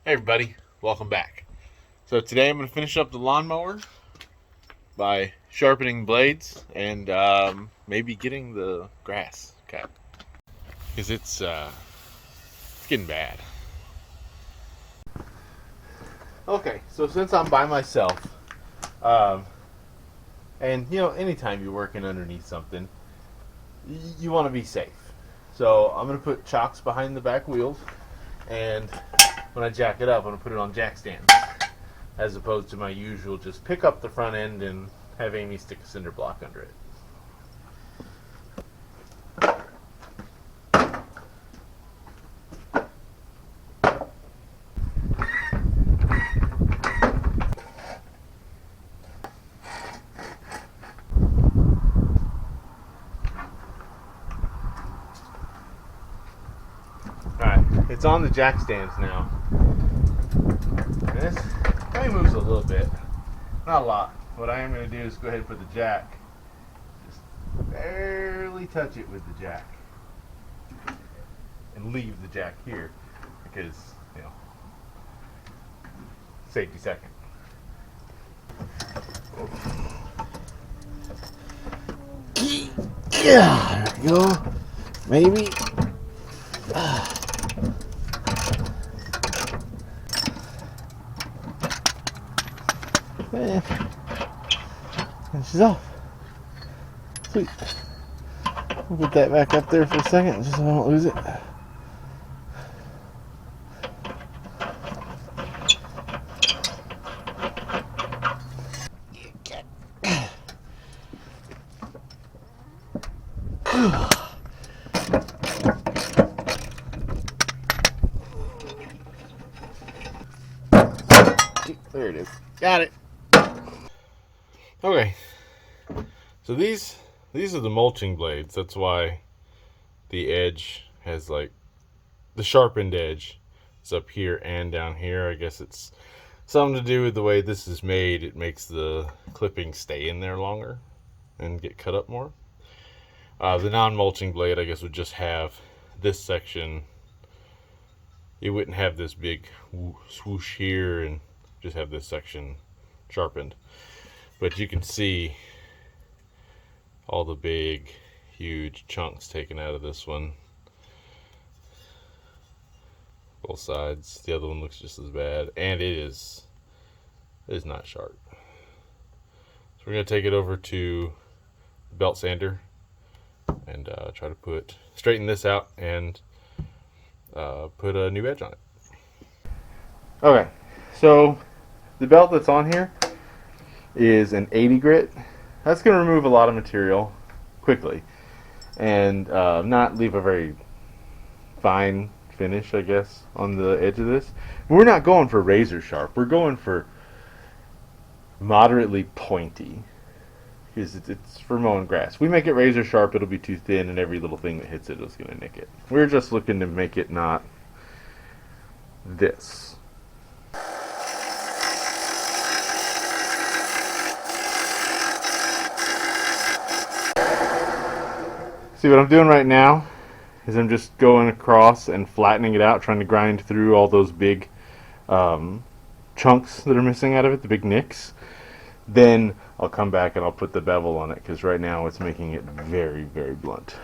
Hey everybody, welcome back. So today I'm going to finish up the lawnmower by sharpening blades and maybe getting the grass cut because it's getting bad. Okay, so since I'm by myself, um, and anytime you're working underneath something, you want to be safe. So I'm going to put chocks behind the back wheels, and when I jack it up, I'm going to put it on jack stands, as opposed to my usual just pick up the front end and have Amy stick a cinder block under it. Alright, it's on the jack stands now. And this only moves a little bit, not a lot. What I am going to do is go ahead and put the jack, just barely touch it with the jack, and leave the jack here because, safety second. Yeah, there we go. Maybe. And she's off. Sweet. We'll put that back up there for a second just so I don't lose it. There it is. Got it. Okay, so these are the mulching blades. That's why the edge has the sharpened edge is up here and down here. I guess it's something to do with the way this is made. It makes the clipping stay in there longer and get cut up more. The non-mulching blade, I guess, would just have this section. It wouldn't have this big swoosh here and just have this section sharpened. But you can see all the big, huge chunks taken out of this one. Both sides. The other one looks just as bad, and it is not sharp. So we're going to take it over to the belt sander and try to straighten this out and put a new edge on it. Okay, so the belt that's on here is an 80 grit. That's going to remove a lot of material quickly and not leave a very fine finish, I guess, on the edge of this. We're not going for razor sharp. We're going for moderately pointy because it's for mowing grass. We make it razor sharp, it'll be too thin, and every little thing that hits it is going to nick it. We're just looking to make it not this. See, what I'm doing right now is I'm just going across and flattening it out, trying to grind through all those big chunks that are missing out of it, the big nicks. Then I'll come back and I'll put the bevel on it, because right now it's making it very, very blunt.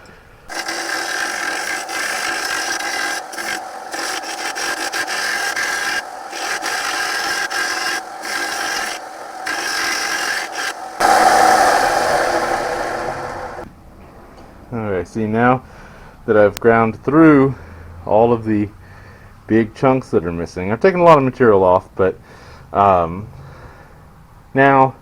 Okay, see, now that I've ground through all of the big chunks that are missing, I've taken a lot of material off, but now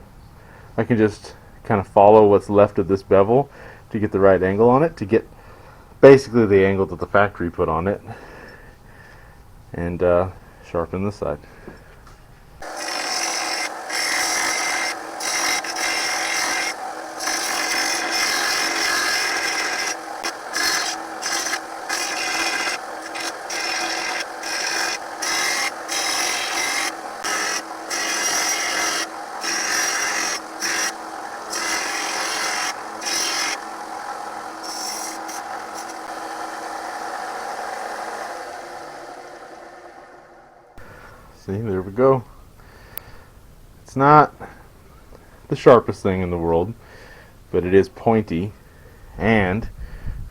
I can just kind of follow what's left of this bevel to get the right angle on it, to get basically the angle that the factory put on it, and sharpen this side. See, there we go. It's not the sharpest thing in the world, but it is pointy and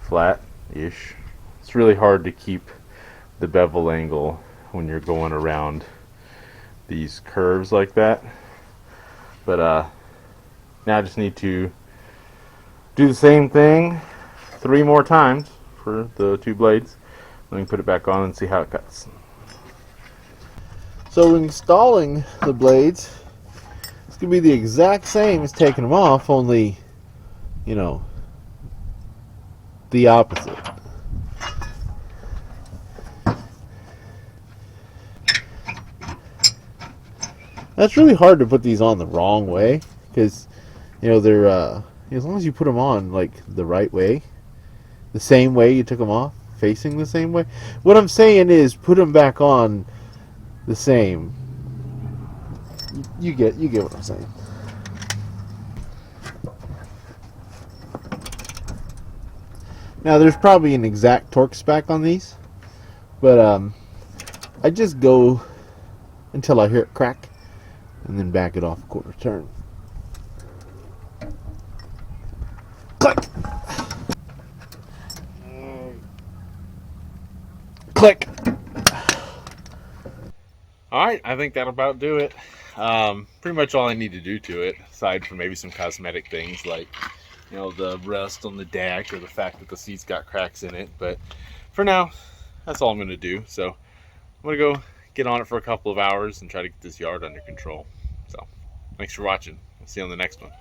flat-ish. It's really hard to keep the bevel angle when you're going around these curves like that. But now I just need to do the same thing 3 more times for the 2 blades. Let me put it back on and see how it cuts. So installing the blades, it's going to be the exact same as taking them off, only, you know, the opposite. That's really hard to put these on the wrong way, because, you know, they're, as long as you put them on, like, the right way, the same way you took them off, facing the same way. What I'm saying is, put them back on the same. You get what I'm saying. Now, there's probably an exact torque spec on these, but I just go until I hear it crack, and then back it off a quarter turn. Click! Click! Alright, I think that'll about do it. Pretty much all I need to do to it, aside from maybe some cosmetic things like, you know, the rust on the deck or the fact that the seat's got cracks in it. But for now, that's all I'm going to do. So I'm going to go get on it for a couple of hours and try to get this yard under control. So thanks for watching. I'll see you on the next one.